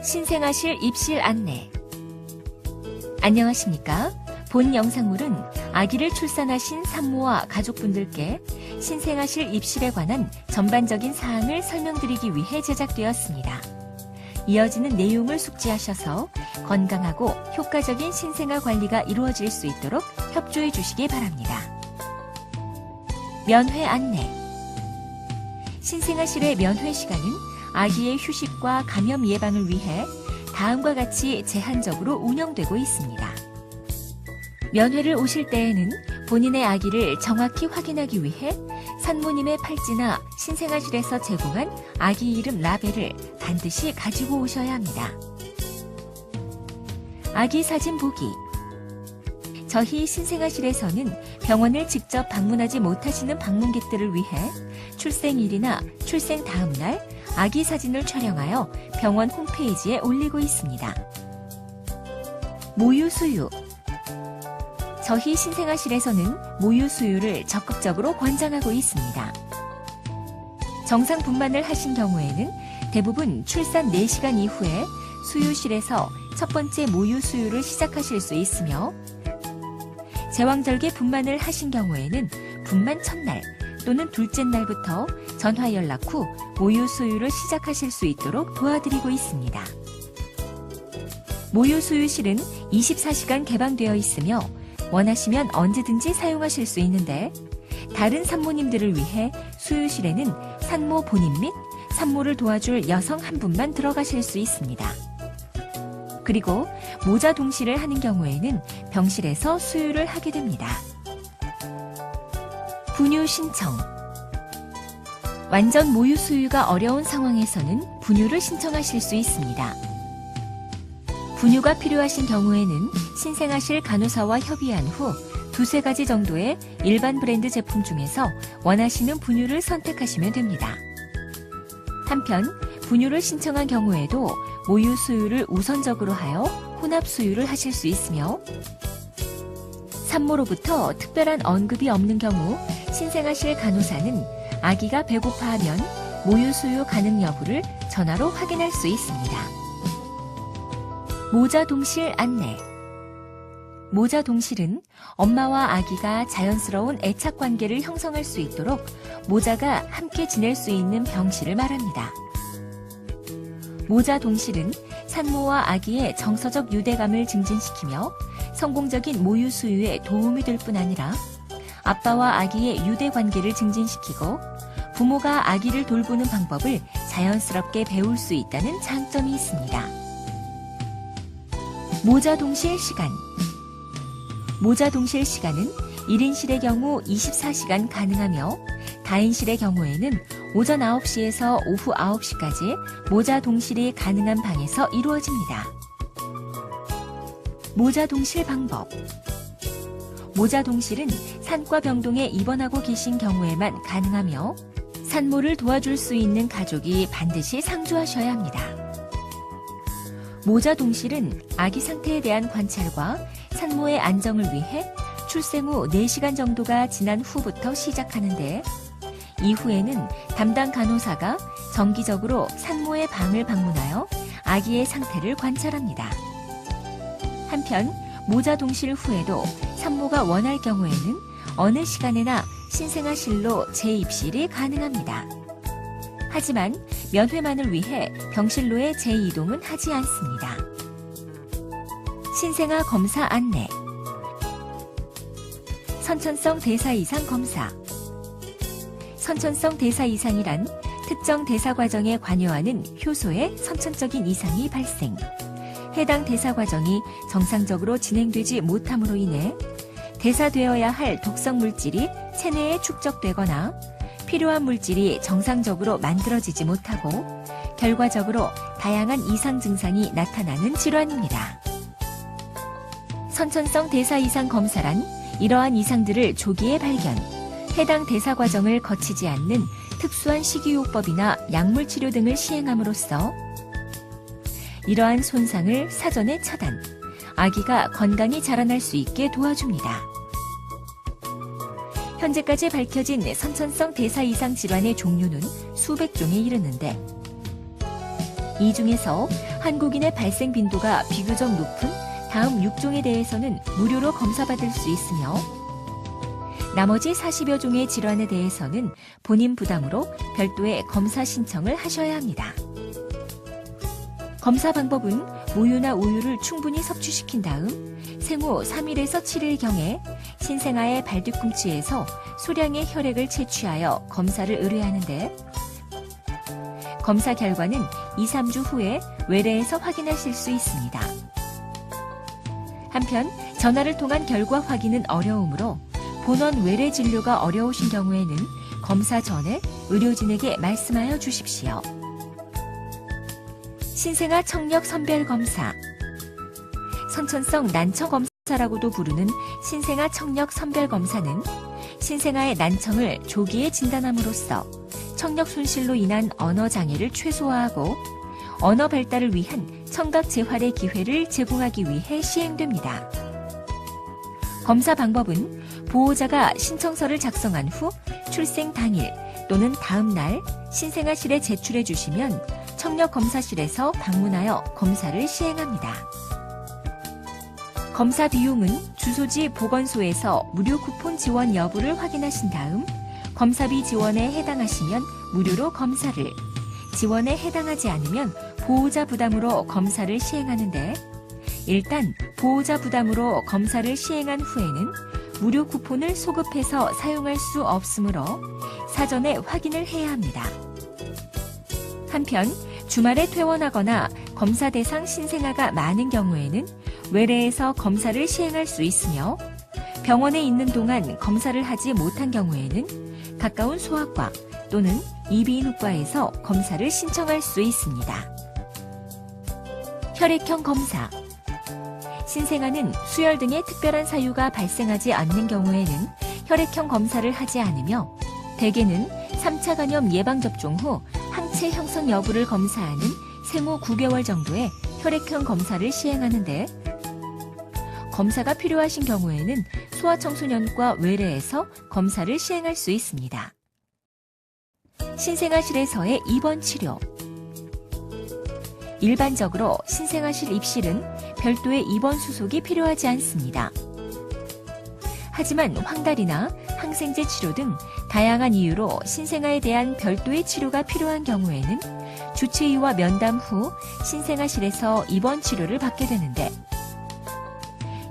신생아실 입실 안내. 안녕하십니까? 본 영상물은 아기를 출산하신 산모와 가족분들께 신생아실 입실에 관한 전반적인 사항을 설명드리기 위해 제작되었습니다. 이어지는 내용을 숙지하셔서 건강하고 효과적인 신생아 관리가 이루어질 수 있도록 협조해 주시기 바랍니다. 면회 안내. 신생아실의 면회 시간은 아기의 휴식과 감염 예방을 위해 다음과 같이 제한적으로 운영되고 있습니다. 면회를 오실 때에는 본인의 아기를 정확히 확인하기 위해 산모님의 팔찌나 신생아실에서 제공한 아기 이름 라벨을 반드시 가지고 오셔야 합니다. 아기 사진 보기. 저희 신생아실에서는 병원을 직접 방문하지 못하시는 방문객들을 위해 출생일이나 출생 다음 날 아기 사진을 촬영하여 병원 홈페이지에 올리고 있습니다. 모유 수유. 저희 신생아실에서는 모유 수유를 적극적으로 권장하고 있습니다. 정상 분만을 하신 경우에는 대부분 출산 4시간 이후에 수유실에서 첫 번째 모유 수유를 시작하실 수 있으며, 제왕절개 분만을 하신 경우에는 분만 첫날 또는 둘째 날부터 전화 연락 후 모유 수유를 시작하실 수 있도록 도와드리고 있습니다. 모유 수유실은 24시간 개방되어 있으며 원하시면 언제든지 사용하실 수 있는데, 다른 산모님들을 위해 수유실에는 산모 본인 및 산모를 도와줄 여성 한 분만 들어가실 수 있습니다. 그리고 모자 동실을 하는 경우에는 병실에서 수유를 하게 됩니다. 분유 신청. 완전 모유 수유가 어려운 상황에서는 분유를 신청하실 수 있습니다. 분유가 필요하신 경우에는 신생아실 간호사와 협의한 후 두세 가지 정도의 일반 브랜드 제품 중에서 원하시는 분유를 선택하시면 됩니다. 한편 분유를 신청한 경우에도 모유 수유를 우선적으로 하여 혼합 수유를 하실 수 있으며, 산모로부터 특별한 언급이 없는 경우 신생아실 간호사는 아기가 배고파하면 모유 수유 가능 여부를 전화로 확인할 수 있습니다. 모자 동실 안내. 모자 동실은 엄마와 아기가 자연스러운 애착 관계를 형성할 수 있도록 모자가 함께 지낼 수 있는 병실을 말합니다. 모자 동실은 산모와 아기의 정서적 유대감을 증진시키며 성공적인 모유 수유에 도움이 될 뿐 아니라 아빠와 아기의 유대 관계를 증진시키고 부모가 아기를 돌보는 방법을 자연스럽게 배울 수 있다는 장점이 있습니다. 모자 동실 시간. 모자 동실 시간은 1인실의 경우 24시간 가능하며 다인실의 경우에는 오전 9시에서 오후 9시까지 모자 동실이 가능한 방에서 이루어집니다. 모자 동실 방법. 모자 동실은 산과 병동에 입원하고 계신 경우에만 가능하며 산모를 도와줄 수 있는 가족이 반드시 상주하셔야 합니다. 모자 동실은 아기 상태에 대한 관찰과 산모의 안정을 위해 출생 후 4시간 정도가 지난 후부터 시작하는데, 이후에는 담당 간호사가 정기적으로 산모의 방을 방문하여 아기의 상태를 관찰합니다. 한편 모자 동실 후에도 산모가 원할 경우에는 어느 시간에나 신생아실로 재입실이 가능합니다. 하지만 면회만을 위해 병실로의 재이동은 하지 않습니다. 신생아 검사 안내. 선천성 대사 이상 검사. 선천성 대사 이상이란 특정 대사 과정에 관여하는 효소의 선천적인 이상이 발생, 해당 대사 과정이 정상적으로 진행되지 못함으로 인해 대사되어야 할 독성 물질이 체내에 축적되거나 필요한 물질이 정상적으로 만들어지지 못하고 결과적으로 다양한 이상 증상이 나타나는 질환입니다. 선천성 대사 이상 검사란 이러한 이상들을 조기에 발견, 해당 대사 과정을 거치지 않는 특수한 식이요법이나 약물 치료 등을 시행함으로써 이러한 손상을 사전에 차단, 아기가 건강히 자라날 수 있게 도와줍니다. 현재까지 밝혀진 선천성 대사 이상 질환의 종류는 수백 종에 이르는데, 이 중에서 한국인의 발생 빈도가 비교적 높은 다음 6종에 대해서는 무료로 검사받을 수 있으며 나머지 40여 종의 질환에 대해서는 본인 부담으로 별도의 검사 신청을 하셔야 합니다. 검사 방법은 모유나 우유를 충분히 섭취시킨 다음 생후 3일에서 7일경에 신생아의 발뒤꿈치에서 소량의 혈액을 채취하여 검사를 의뢰하는데 검사 결과는 2, 3주 후에 외래에서 확인하실 수 있습니다. 한편 전화를 통한 결과 확인은 어려우므로 본원 외래 진료가 어려우신 경우에는 검사 전에 의료진에게 말씀하여 주십시오. 신생아 청력 선별 검사. 선천성 난청 검사라고도 부르는 신생아 청력 선별 검사는 신생아의 난청을 조기에 진단함으로써 청력 손실로 인한 언어 장애를 최소화하고 언어 발달을 위한 청각 재활의 기회를 제공하기 위해 시행됩니다. 검사 방법은 보호자가 신청서를 작성한 후 출생 당일 또는 다음 날 신생아실에 제출해 주시면 청력검사실에서 방문하여 검사를 시행합니다. 검사 비용은 주소지 보건소에서 무료 쿠폰 지원 여부를 확인하신 다음 검사비 지원에 해당하시면 무료로 검사를, 지원에 해당하지 않으면 보호자 부담으로 검사를 시행하는데 일단 보호자 부담으로 검사를 시행한 후에는 무료 쿠폰을 소급해서 사용할 수 없으므로 사전에 확인을 해야 합니다. 한편 주말에 퇴원하거나 검사 대상 신생아가 많은 경우에는 외래에서 검사를 시행할 수 있으며 병원에 있는 동안 검사를 하지 못한 경우에는 가까운 소아과 또는 이비인후과에서 검사를 신청할 수 있습니다. 혈액형 검사. 신생아는 수혈 등의 특별한 사유가 발생하지 않는 경우에는 혈액형 검사를 하지 않으며 대개는 3차 간염 예방접종 후 항체 형성 여부를 검사하는 생후 9개월 정도의 혈액형 검사를 시행하는데 검사가 필요하신 경우에는 소아청소년과 외래에서 검사를 시행할 수 있습니다. 신생아실에서의 입원 치료. 일반적으로 신생아실 입실은 별도의 입원 수속이 필요하지 않습니다. 하지만 황달이나 항생제 치료 등 다양한 이유로 신생아에 대한 별도의 치료가 필요한 경우에는 주치의와 면담 후 신생아실에서 입원 치료를 받게 되는데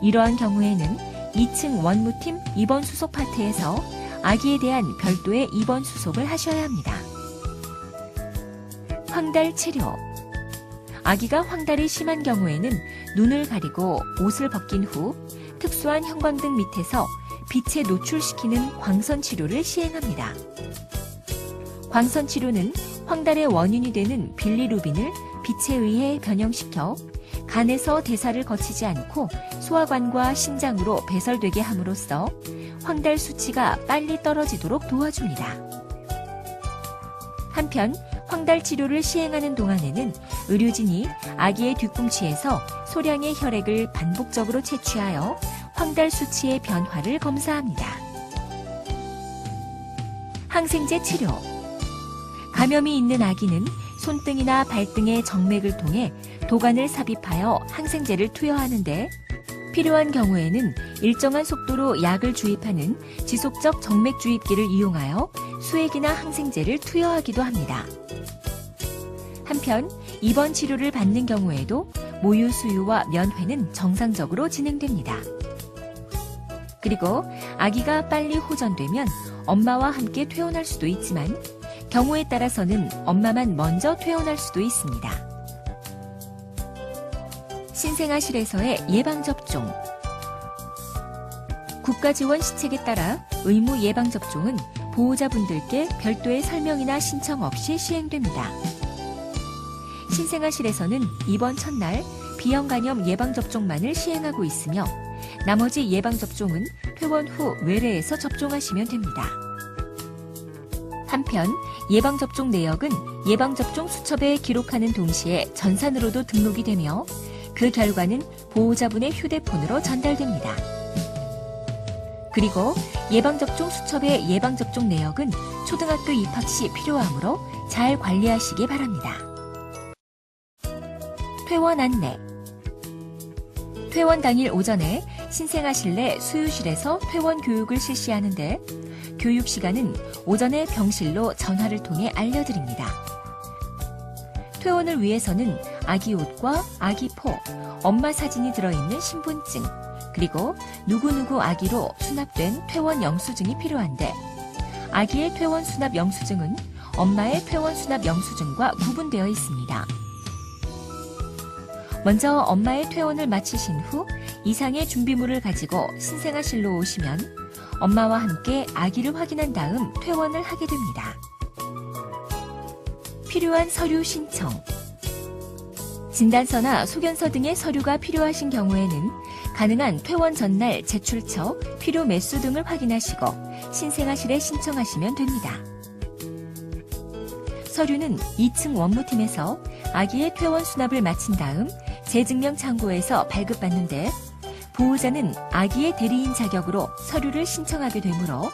이러한 경우에는 2층 원무팀 입원 수속 파트에서 아기에 대한 별도의 입원 수속을 하셔야 합니다. 황달 치료. 아기가 황달이 심한 경우에는 눈을 가리고 옷을 벗긴 후 특수한 형광등 밑에서 빛에 노출시키는 광선 치료를 시행합니다. 광선 치료는 황달의 원인이 되는 빌리루빈을 빛에 의해 변형시켜 간에서 대사를 거치지 않고 소화관과 신장으로 배설되게 함으로써 황달 수치가 빨리 떨어지도록 도와줍니다. 한편 황달 치료를 시행하는 동안에는 의료진이 아기의 뒤꿈치에서 소량의 혈액을 반복적으로 채취하여 황달 수치의 변화를 검사합니다. 항생제 치료. 감염이 있는 아기는 손등이나 발등의 정맥을 통해 도관을 삽입하여 항생제를 투여하는데 필요한 경우에는 일정한 속도로 약을 주입하는 지속적 정맥 주입기를 이용하여 수액이나 항생제를 투여하기도 합니다. 한편 입원 치료를 받는 경우에도 모유 수유와 면회는 정상적으로 진행됩니다. 그리고 아기가 빨리 호전되면 엄마와 함께 퇴원할 수도 있지만 경우에 따라서는 엄마만 먼저 퇴원할 수도 있습니다. 신생아실에서의 예방접종. 국가지원 시책에 따라 의무 예방접종은 보호자분들께 별도의 설명이나 신청 없이 시행됩니다. 신생아실에서는 입원 첫날 비형간염 예방접종만을 시행하고 있으며 나머지 예방접종은 퇴원 후 외래에서 접종하시면 됩니다. 한편 예방접종 내역은 예방접종 수첩에 기록하는 동시에 전산으로도 등록이 되며 그 결과는 보호자분의 휴대폰으로 전달됩니다. 그리고 예방접종 수첩의 예방접종 내역은 초등학교 입학 시 필요하므로 잘 관리하시기 바랍니다. 퇴원 안내. 퇴원 당일 오전에 신생아실 내 수유실에서 퇴원 교육을 실시하는데 교육 시간은 오전에 병실로 전화를 통해 알려드립니다. 퇴원을 위해서는 아기 옷과 아기 포, 엄마 사진이 들어있는 신분증, 그리고 누구누구 아기로 수납된 퇴원 영수증이 필요한데 아기의 퇴원 수납 영수증은 엄마의 퇴원 수납 영수증과 구분되어 있습니다. 먼저 엄마의 퇴원을 마치신 후 이상의 준비물을 가지고 신생아실로 오시면 엄마와 함께 아기를 확인한 다음 퇴원을 하게 됩니다. 필요한 서류 신청. 진단서나 소견서 등의 서류가 필요하신 경우에는 가능한 퇴원 전날 제출처, 필요 매수 등을 확인하시고 신생아실에 신청하시면 됩니다. 서류는 2층 원무팀에서 아기의 퇴원 수납을 마친 다음 재증명 창구에서 발급받는데 보호자는 아기의 대리인 자격으로 서류를 신청하게 되므로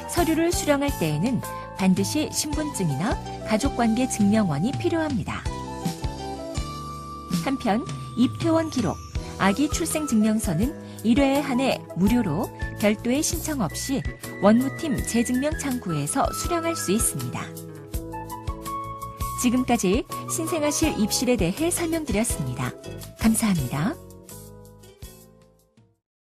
서류를 수령할 때에는 반드시 신분증이나 가족관계 증명원이 필요합니다. 한편 입퇴원 기록, 아기 출생증명서는 1회에 한해 무료로 별도의 신청 없이 원무팀 재증명 창구에서 수령할 수 있습니다. 지금까지 신생아실 입실에 대해 설명드렸습니다. 감사합니다.